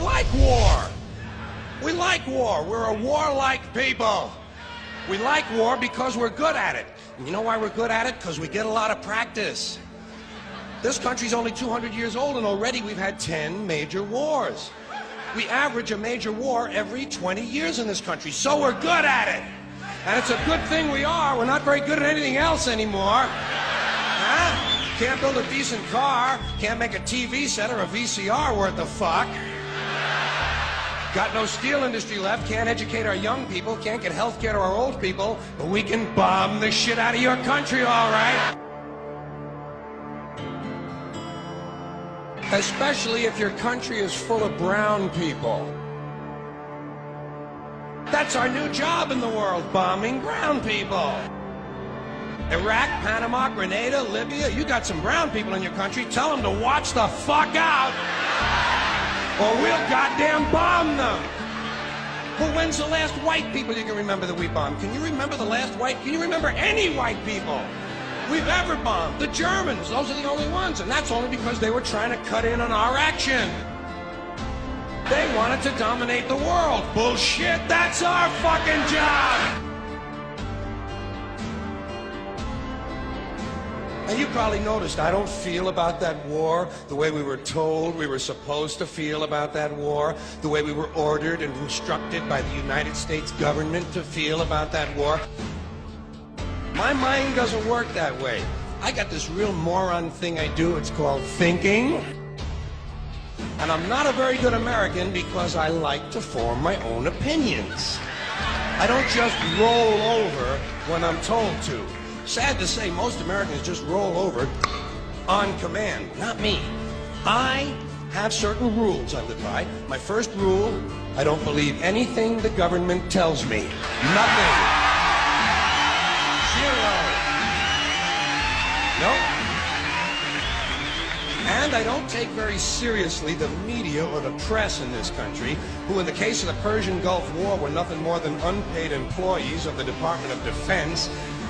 like war. We like war. We're a warlike people. We like war because we're good at it. And you know why we're good at it? Because we get a lot of practice. This country's only 200 years old, and already we've had 10 major wars. We average a major war every 20 years in this country, so we're good at it. And it's a good thing we are. We're not very good at anything else anymore. Huh? Can't build a decent car, can't make a TV set or a VCR worth of fuck. Got no steel industry left, can't educate our young people, can't get health care to our old people, but we can bomb the shit out of your country, all right? Especially if your country is full of brown people. That's our new job in the world, bombing brown people. Iraq, Panama, Grenada, Libya, you got some brown people in your country, tell them to watch the fuck out, or we'll goddamn bomb them. Well, when's the last white people you can remember that we bombed? Can you remember the last white, can you remember any white people we've ever bombed? The Germans, those are the only ones, and that's only because they were trying to cut in on our action. They wanted to dominate the world. Bullshit, that's our fucking job! And you probably noticed I don't feel about that war the way we were told we were supposed to feel about that war, the way we were ordered and instructed by the United States government to feel about that war. My mind doesn't work that way. I got this real moron thing I do, it's called thinking. And I'm not a very good American because I like to form my own opinions. I don't just roll over when I'm told to. Sad to say, most Americans just roll over on command. Not me. I have certain rules I live by. My first rule, I don't believe anything the government tells me. Nothing. Zero. Nope. And I don't take very seriously the media or the press in this country, who in the case of the Persian Gulf War were nothing more than unpaid employees of the Department of Defense,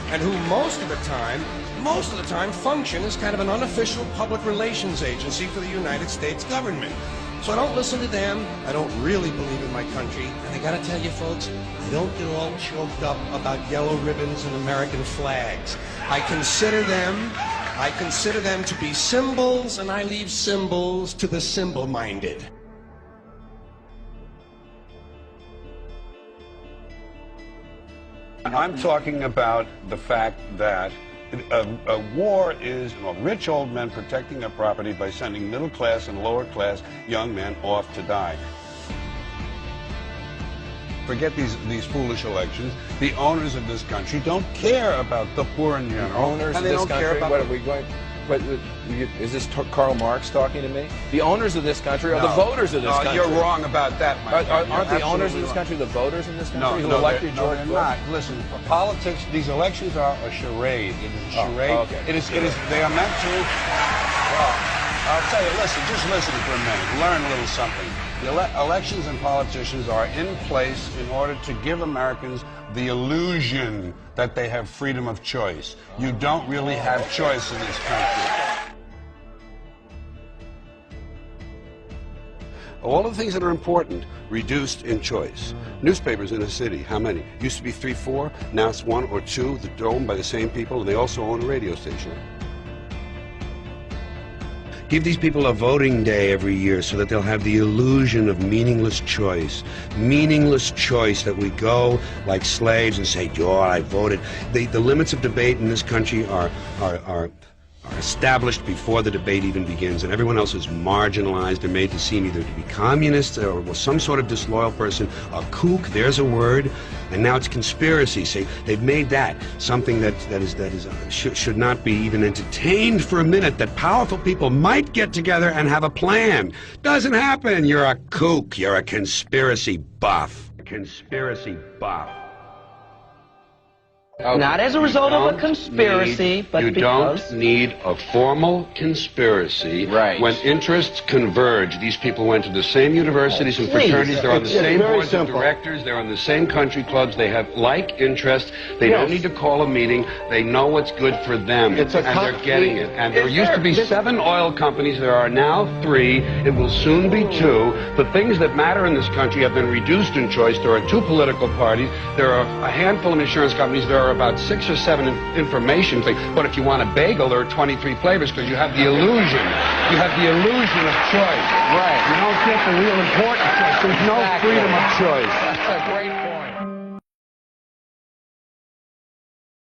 and who most of the time function as kind of an unofficial public relations agency for the United States government. So I don't listen to them, I don't really believe in my country, and I gotta tell you folks, I don't get all choked up about yellow ribbons and American flags. I consider them to be symbols, and I leave symbols to the symbol-minded. I'm talking about the fact that a war is rich old men protecting their property by sending middle class and lower class young men off to die. Forget these foolish elections. The owners of this country don't care about the poor in general. Owners of this country? What are we going? What, is this Karl Marx talking to me? The owners of this country are the voters of this country. You're wrong about that, my friend. Aren't the owners of this country the voters in this country who elected George Bush? No, they're not. Listen, politics, these elections are a charade. It is a charade. Okay. They are meant to, well, I'll tell you, just listen for a minute. Learn a little something. The elections and politicians are in place in order to give Americans the illusion that they have freedom of choice. You don't really have choice in this country. All of the things that are important, reduced in choice. Newspapers in a city, how many? Used to be 3, 4, now it's 1 or 2. They're owned by the same people, and they also own a radio station. Give these people a voting day every year so that they'll have the illusion of meaningless choice. Meaningless choice, that we go like slaves and say, "Oh, I voted." The limits of debate in this country are established before the debate even begins, and everyone else is marginalized. They're made to seem either to be communists or some sort of disloyal person. A kook, there's a word, and now it's conspiracy. Say they've made that something that should not be even entertained for a minute. That powerful people might get together and have a plan. Doesn't happen. You're a kook. You're a conspiracy buff. A conspiracy buff. Not as a result of a conspiracy, but you because... don't need a formal conspiracy when interests converge. These people went to the same universities and fraternities. They're on the same boards of directors. They're on the same country clubs. They have like interests. They don't need to call a meeting. They know what's good for them, and they're getting it. And there used to be 7 oil companies. There are now 3. It will soon be 2. The things that matter in this country have been reduced in choice. There are 2 political parties. There are a handful of insurance companies. There are about 6 or 7 information things. But if you want a bagel, there are 23 flavors because you have the illusion. You have the illusion of choice. Right. You don't get the real important choice. There's no freedom of choice. That's a great point.